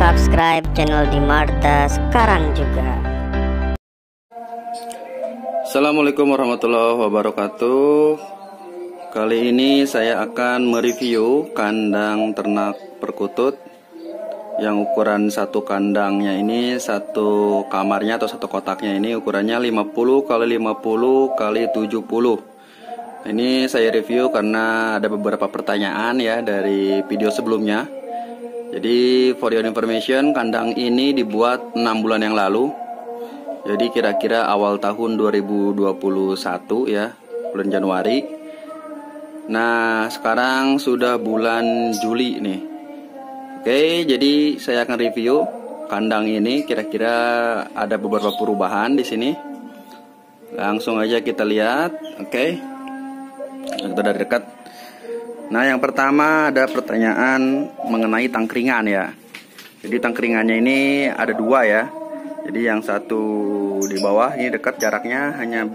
subscribe channel Dimarta sekarang juga. Assalamualaikum warahmatullahi wabarakatuh. Kali ini saya akan mereview kandang ternak perkutut yang ukuran satu kandangnya ini, satu kamarnya atau satu kotaknya ini ukurannya 50 x 50 x 70. Ini saya review karena ada beberapa pertanyaan ya dari video sebelumnya. Jadi for your information, kandang ini dibuat 6 bulan yang lalu. Jadi kira-kira awal tahun 2021 ya, bulan Januari. Nah, sekarang sudah bulan Juli nih. Oke, jadi saya akan review kandang ini. Kira-kira ada beberapa perubahan di sini. Langsung aja kita lihat. Oke, kita dari dekat. Nah, yang pertama ada pertanyaan mengenai tangkringan ya. Jadi tangkringannya ini ada dua ya. Jadi yang satu di bawah ini dekat, jaraknya hanya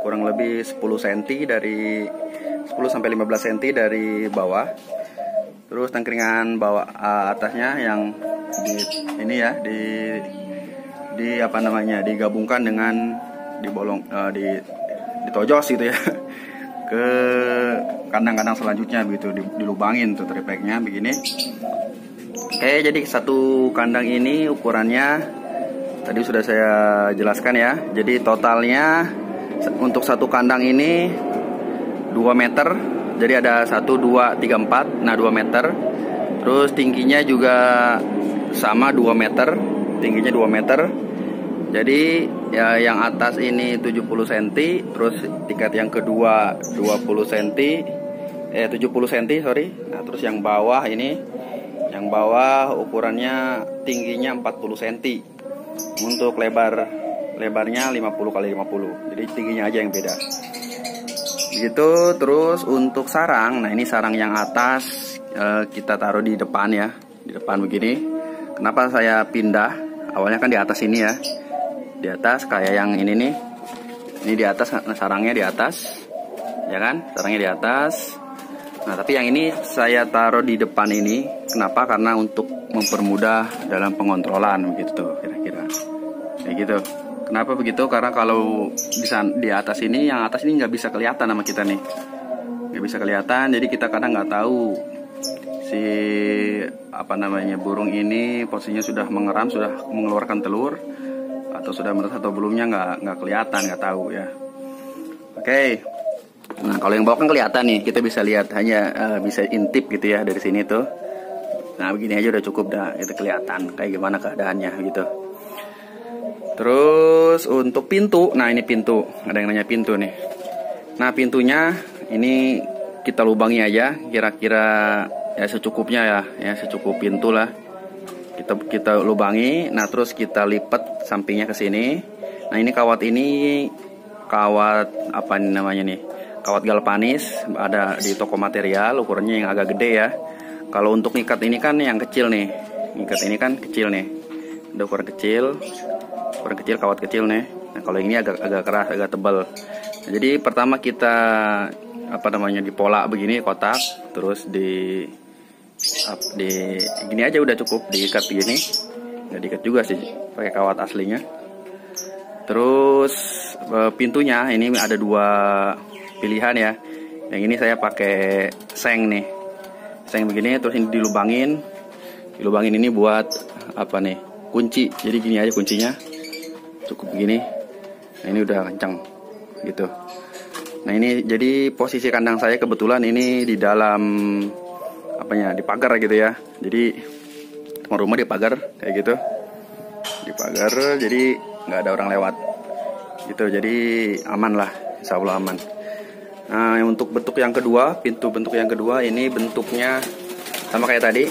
kurang lebih 10 cm dari 10 sampai 15 cm dari bawah. Terus tangkringan bawah atasnya yang di ini ya, di apa namanya, digabungkan dengan ditojos gitu ya ke kandang-kandang selanjutnya begitu, dilubangin tuh tripeknya begini. Oke, jadi satu kandang ini ukurannya tadi sudah saya jelaskan ya. Jadi totalnya untuk satu kandang ini 2 meter. Jadi ada 1, 2, 3, 4. Nah 2 meter. Terus tingginya juga sama 2 meter. Tingginya 2 meter. Jadi ya, yang atas ini 70 cm. Terus tingkat yang kedua 20 cm. 70 cm sorry. Nah terus yang bawah ini, yang bawah ukurannya tingginya 40 cm. Untuk lebarnya 50 x 50. Jadi tingginya aja yang beda. Begitu. Terus untuk sarang, nah ini sarang yang atas kita taruh di depan ya, di depan begini. Kenapa saya pindah? Awalnya kan di atas ini ya, di atas kayak yang ini nih. Ini di atas, sarangnya di atas, ya kan? Sarangnya di atas. Nah tapi yang ini saya taruh di depan ini. Kenapa? Karena untuk mempermudah dalam pengontrolan begitu tuh kira-kira. Kayak gitu. Kenapa begitu? Karena kalau bisa di atas ini, yang atas ini nggak bisa kelihatan sama kita nih, nggak bisa kelihatan. Jadi kita kadang nggak tahu si apa namanya burung ini posisinya sudah mengeram, sudah mengeluarkan telur atau sudah menetas atau belumnya, nggak kelihatan, nggak tahu ya. Oke. Nah kalau yang bawah kan kelihatan nih, kita bisa lihat, hanya bisa intip gitu ya dari sini tuh. Nah begini aja udah cukup dah, itu kelihatan kayak gimana keadaannya gitu. Terus untuk pintu, nah ini pintu, ada yang nanya pintu nih. Nah pintunya ini kita lubangi aja, kira-kira ya secukupnya ya secukup pintu lah. Kita lubangi, nah terus kita lipat sampingnya ke sini. Nah ini kawat apa namanya nih? Kawat galvanis, ada di toko material, ukurannya yang agak gede ya. Kalau untuk ngikat ini kan yang kecil nih, ngikat ini kan kecil nih, udah ukuran kecil, kawat kecil nih. Nah kalau ini agak keras, agak tebal. Nah, jadi pertama kita apa namanya, dipola begini kotak, terus di gini aja udah cukup, diikat begini, nggak diikat juga sih, pakai kawat aslinya. Terus pintunya ini ada 2 pilihan ya. Yang ini saya pakai seng nih, seng begini, terus ini dilubangin ini buat apa nih, kunci. Jadi gini aja kuncinya, cukup begini. Nah ini udah kencang gitu. Nah ini jadi posisi kandang saya kebetulan ini di dalam apanya, di pagar gitu ya. Jadi rumah di pagar kayak gitu, di pagar, jadi nggak ada orang lewat gitu. Jadi aman lah, insya Allah aman. Nah untuk bentuk yang kedua, pintu bentuk yang kedua ini bentuknya sama kayak tadi.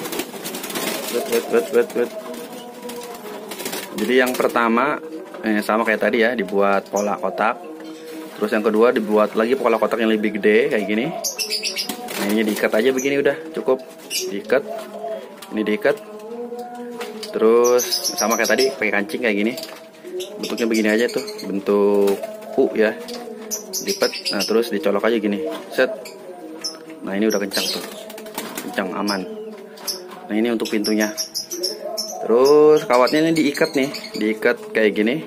Jadi yang pertama sama kayak tadi ya, dibuat pola kotak. Terus yang kedua dibuat lagi pola kotak yang lebih gede kayak gini. Nah ini diikat aja begini, udah cukup diikat. Ini diikat. Terus sama kayak tadi, pakai kancing kayak gini. Bentuknya begini aja tuh, bentuk U ya. Lipat, nah terus dicolok aja gini, set. Nah ini udah kencang tuh, kencang, aman. Nah ini untuk pintunya. Terus kawatnya ini diikat nih, diikat kayak gini,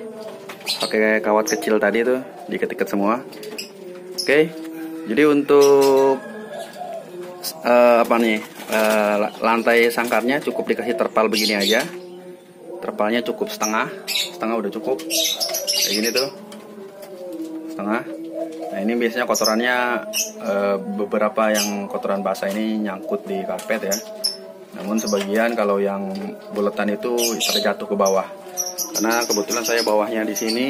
pakai kawat kecil tadi tuh, diikat-ikat semua. Oke, jadi untuk lantai sangkarnya cukup dikasih terpal begini aja. Terpalnya cukup setengah udah cukup. Kayak gini tuh, setengah. Nah ini biasanya kotorannya beberapa yang kotoran basah ini nyangkut di karpet ya. Namun sebagian kalau yang buletan itu terjatuh ke bawah. Karena kebetulan saya bawahnya di sini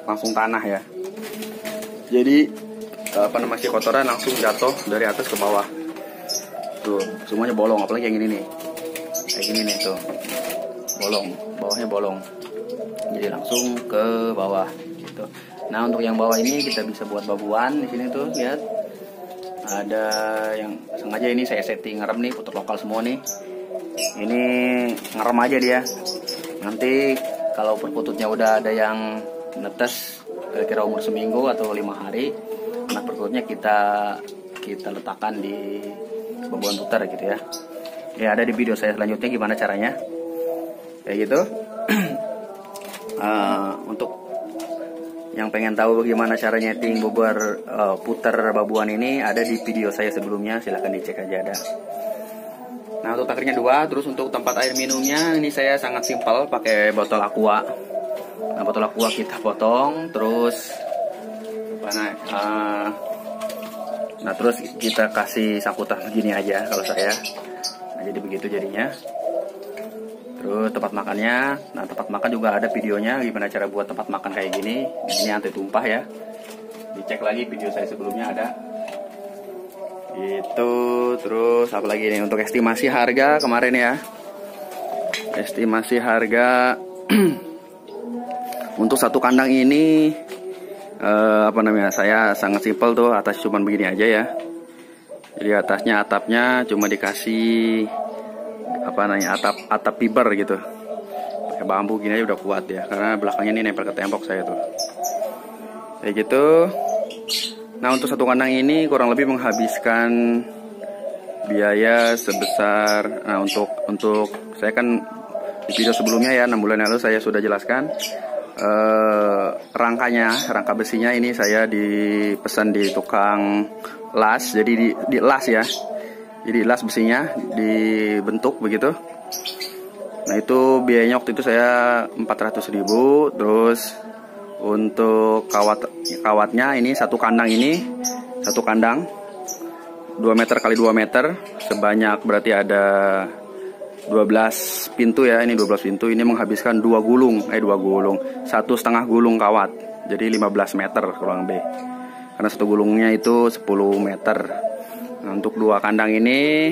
langsung tanah ya. Jadi si kotoran langsung jatuh dari atas ke bawah. Tuh, semuanya bolong, apalagi yang ini nih. Kayak gini nih tuh. Bolong, bawahnya bolong. Jadi langsung ke bawah gitu. Nah, untuk yang bawah ini kita bisa buat babuan di sini tuh, lihat. Ada yang sengaja ini saya setting ngerem nih, putar lokal semua nih. Ini ngerem aja dia. Nanti kalau perkututnya udah ada yang netes, kira-kira umur seminggu atau 5 hari, anak perkututnya kita letakkan di babuan putar gitu ya. Ya ada di video saya selanjutnya gimana caranya. Kayak gitu. Untuk yang pengen tahu bagaimana cara nyeting putar babuan ini ada di video saya sebelumnya, silahkan dicek aja ada. Nah untuk takernya 2, terus untuk tempat air minumnya ini saya sangat simpel pakai botol aqua. Nah botol aqua kita potong, terus terus kita kasih saputan begini aja kalau saya. Nah jadi begitu jadinya. Terus tempat makannya, nah tempat makan juga ada videonya gimana cara buat tempat makan kayak gini. Ini anti tumpah ya. Dicek lagi video saya sebelumnya ada. Itu terus apa lagi nih untuk estimasi harga kemarin ya. Estimasi harga untuk satu kandang ini saya sangat simpel tuh, atas cuman begini aja ya. Jadi atapnya cuma dikasih atap fiber gitu, pakai bambu gini aja udah kuat ya, karena belakangnya ini nempel ke tembok saya tuh kayak gitu. Nah untuk satu kandang ini kurang lebih menghabiskan biaya sebesar, nah untuk saya kan di video sebelumnya ya 6 bulan lalu saya sudah jelaskan. Rangka besinya ini saya dipesan di tukang las, jadi di las ya, jadi las besinya dibentuk begitu. Nah itu biayanya waktu itu saya 400.000. Terus untuk kawatnya ini satu kandang 2 meter kali 2 meter sebanyak berarti ada 12 pintu ya, ini 12 pintu, ini menghabiskan 2 gulung, 1,5 gulung kawat, jadi 15 meter kurang lebih, karena satu gulungnya itu 10 meter. Nah, untuk 2 kandang ini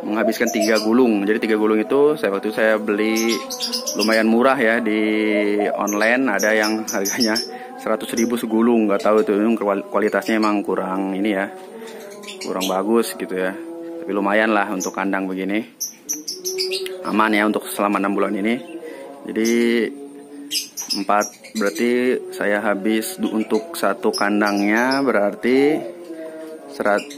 menghabiskan 3 gulung, jadi 3 gulung itu waktu saya beli lumayan murah ya di online, ada yang harganya 100.000 segulung, nggak tahu itu kualitasnya emang kurang ini ya, kurang bagus gitu ya, tapi lumayan lah untuk kandang begini. Aman ya untuk selama 6 bulan ini. Jadi berarti saya habis untuk satu kandangnya berarti 200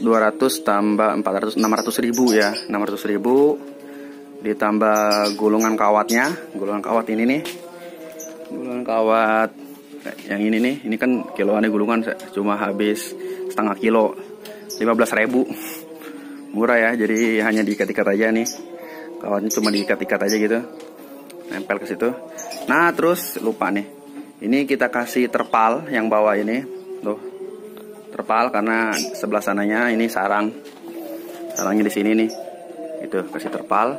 tambah 400, 600.000 ya, 600.000 ditambah gulungan kawatnya. Gulungan kawat ini nih, gulungan kawat yang ini nih, ini kan kiloannya gulungan cuma habis setengah kilo, 15.000. Murah ya, jadi hanya diikat-ikat aja nih. Kawatnya cuma diikat-ikat aja gitu, nempel ke situ. Nah terus lupa nih, ini kita kasih terpal yang bawah ini tuh, terpal karena sebelah sananya ini sarangnya di sini nih, itu kasih terpal.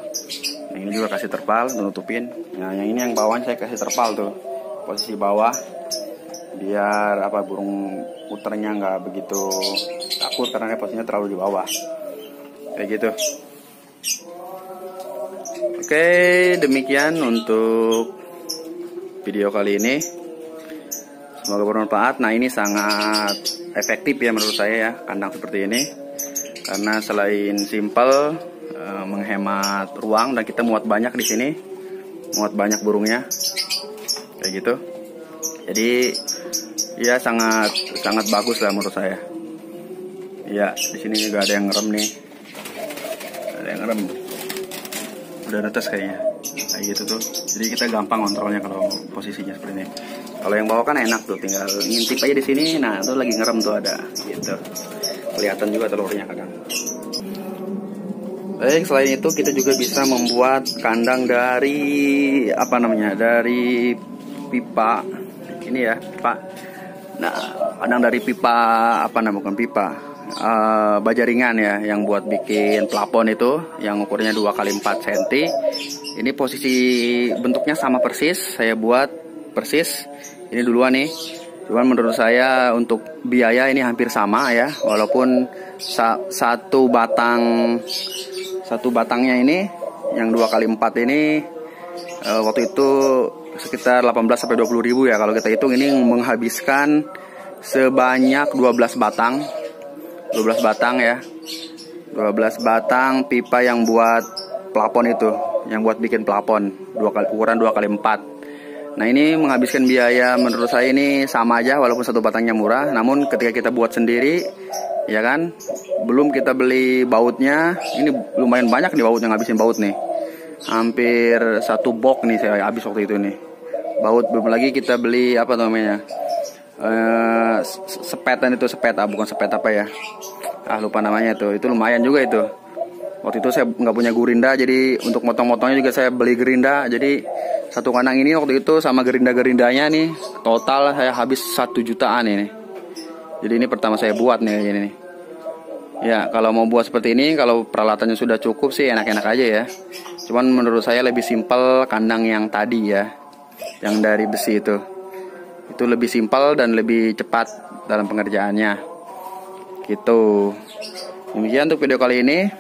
Yang ini juga kasih terpal nutupin. Nah yang ini yang bawahnya saya kasih terpal tuh, posisi bawah, biar burung puternya nggak begitu takut karena posisinya terlalu di bawah kayak gitu. Oke, demikian untuk video kali ini. Semoga bermanfaat. Nah ini sangat efektif ya menurut saya ya, kandang seperti ini. Karena selain simple, menghemat ruang, dan kita muat banyak di sini, muat banyak burungnya, kayak gitu. Jadi ya sangat bagus lah menurut saya. Ya di sini juga ada yang ngerem nih, ada yang ngerem. udah netes kayaknya, kayak gitu tuh. Jadi kita gampang kontrolnya kalau posisinya seperti ini. Kalau yang bawah kan enak tuh, tinggal ngintip aja di sini. Nah, tuh lagi ngerem tuh ada, gitu. Kelihatan juga telurnya kadang. Baik, selain itu kita juga bisa membuat kandang dari apa namanya? Dari pipa. Ini ya, pipa. Nah, kandang dari pipa apa namanya? Bukan pipa. Baja ringan ya, yang buat bikin plafon itu, yang ukurnya 2x4 cm. Ini posisi bentuknya sama persis, saya buat persis. Ini duluan nih. Cuman menurut saya untuk biaya ini hampir sama ya, walaupun satu batangnya ini yang 2x4 ini waktu itu sekitar 18 sampai 20 ribu ya. Kalau kita hitung ini menghabiskan sebanyak 12 batang ya. 12 batang pipa yang buat plafon itu, yang buat bikin plafon ukuran 2x4. Nah, ini menghabiskan biaya menurut saya ini sama aja walaupun satu batangnya murah. Namun ketika kita buat sendiri, ya kan, belum kita beli bautnya, ini lumayan banyak nih baut yang ngabisin baut nih. Hampir 1 box nih saya habis waktu itu nih. Baut, belum lagi kita beli apa namanya? Sepetan itu, bukan sepet apa ya? Lupa namanya itu. Itu lumayan juga itu. Waktu itu saya nggak punya gerinda, jadi untuk motong-motongnya juga saya beli gerinda. Jadi satu kandang ini waktu itu sama gerinda-gerindanya nih total saya habis 1 jutaan ini. Jadi ini pertama saya buat nih ini nih. Ya, kalau mau buat seperti ini, kalau peralatannya sudah cukup sih enak-enak aja ya. Cuman menurut saya lebih simpel kandang yang tadi ya, yang dari besi itu. Itu lebih simpel dan lebih cepat dalam pengerjaannya. Gitu. Demikian untuk video kali ini.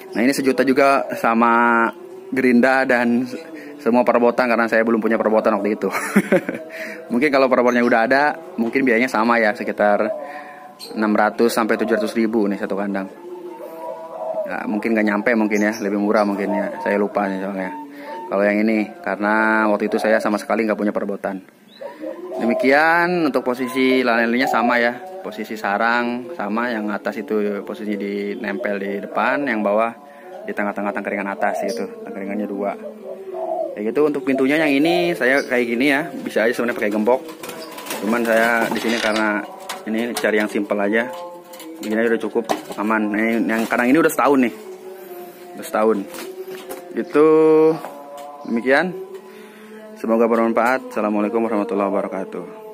Nah, ini sejuta juga sama gerinda dan semua perabotan karena saya belum punya perabotan waktu itu. Mungkin kalau perabotannya udah ada, mungkin biayanya sama ya, sekitar 600 sampai 700 ribu nih satu kandang. Nah, mungkin nggak nyampe mungkin ya, lebih murah mungkin ya. Saya lupa nih soalnya. Kalau yang ini karena waktu itu saya sama sekali nggak punya perabotan. Demikian untuk posisi lalelinya sama ya, posisi sarang sama, yang atas itu posisi dinempel di depan, yang bawah di tengah-tengah tangkringan atas itu, tangkringannya 2. Kayak gitu. Untuk pintunya yang ini saya kayak gini ya, bisa aja sebenarnya pakai gembok. Cuman saya di sini karena ini cari yang simple aja. Begini aja udah cukup aman. Nah, yang kandang ini udah setahun nih. Udah setahun. Itu demikian. Semoga bermanfaat. Assalamualaikum warahmatullahi wabarakatuh.